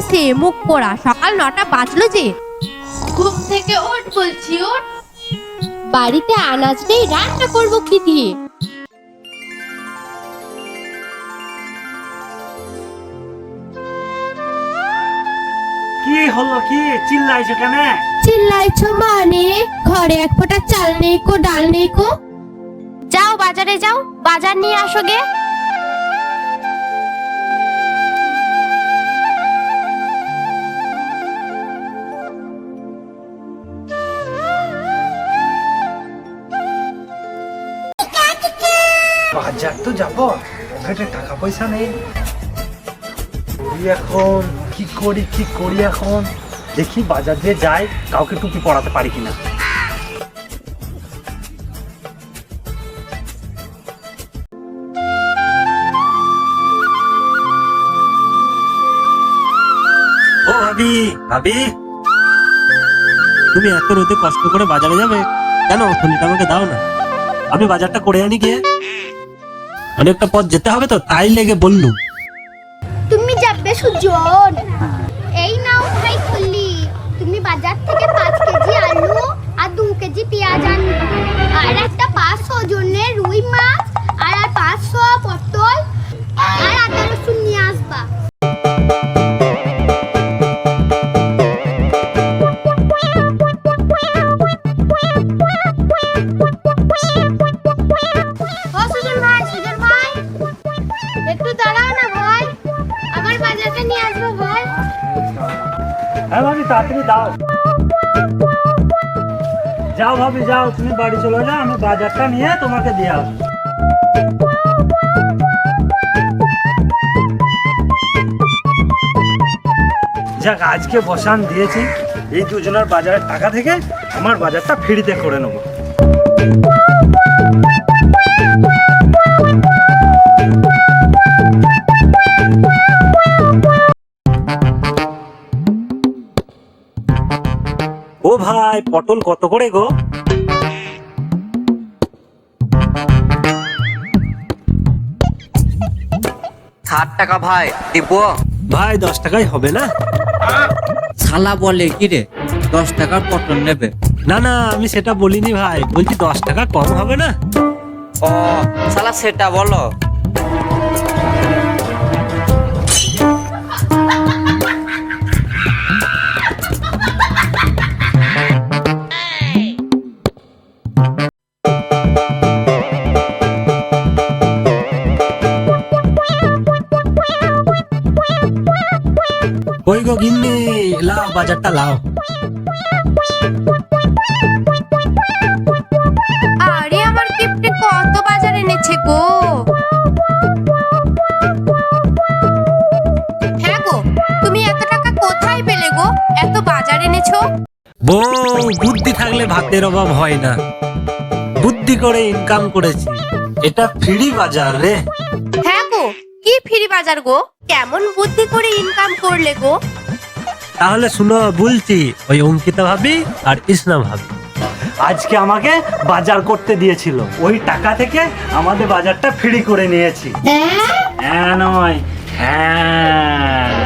ঘুমছে মুখ পোড়া, সকাল 9টা বাজলো যে। ঘুম থেকে ওঠ বলছি, ওঠ। বাড়িতে আনাজ নেই, রান্না করবো কি দিয়ে? কি হলো, কি চিল্লাইছো কেন? চিল্লাইছো মানে? ঘরে এক ফোঁটা চাল নেই কো, ডাল নেই কো। যাও বাজারে যাও, বাজার নিয়ে আসো গে। বাজার তো যাবো, পকেটে টাকা পয়সা নেই। এখন কি করি এখন? দেখি বাজার দিয়ে যাই, কাউকে টুপি পরাতে পারি কিনা। ও ভাবি, ভাবি তুমি এত রোদে কষ্ট করে বাজারে যাবে কেন? থলিটা আমাকে দাও না, আমি বাজারটা করে আনি গিয়ে। অনেকটা পথ যেতে হবে তো, তাই লেগে বললুম। তুমি যাবে সুজন? এই নাও ভাই খুললি। তুমি বাজার থেকে 5 কেজি আলু আর 2 কেজি পেঁয়াজ আনবা, আর একটা 500 ওজনের রুই মাছ, আর 500 পটল, আর আদা রসুন নিয়ে আসবা। ও সুজন ভাই, একটু দাঁড়াও না ভাই, আমার বাজারটা নিয়ে আসবো ভাই। হ্যাঁ ভাবি, তাড়াতাড়ি দাও। যাও ভাবি যাও, তুমি বাড়ি চলে যাও, আমি বাজারটা নিয়ে তোমাকে দিয়ে আসবো। যাক, আজকে বসান দিয়েছি, এই দুজনের বাজারের টাকা থেকে আমার বাজারটা ফ্রিতে করে নেবো। ও ভাই, পটল কত করে গো? 60 টাকা ভাই, দিব? ভাই 10 টাকায় হবে না? শালা বলে কি রে, 10 টাকার পটল নেবে? না না, আমি সেটা বলিনি ভাই, বলছি 10 টাকা কম হবে না? ও শালা সেটা বলো। কই গো গিন্নি, লাও বাজারটা লাও। আরে আমার কিপটে কত বাজার এনেছে গো। হ্যাঁ গো, তুমি এত টাকা কোথায় পেলে গো? এত বাজার এনেছো? বউ, বুদ্ধি থাকলে ভাতের অভাব হয় না, বুদ্ধি করে ইনকাম করেছি। এটা ফ্রি বাজার রে। হ্যাঁ গো, কি ফ্রি বাজার গো? কেমন বুদ্ধি করে ইনকাম করলে গো? তাহলে শুনো বলছি, ওই অঙ্কিতা ভাবি আর কৃষ্ণা ভাবি আজকে আমাকে বাজার করতে দিয়েছিল, ওই টাকা থেকে আমাদের বাজারটা ফ্রি করে নিয়েছি। হ্যাঁ নয়, হ্যাঁ।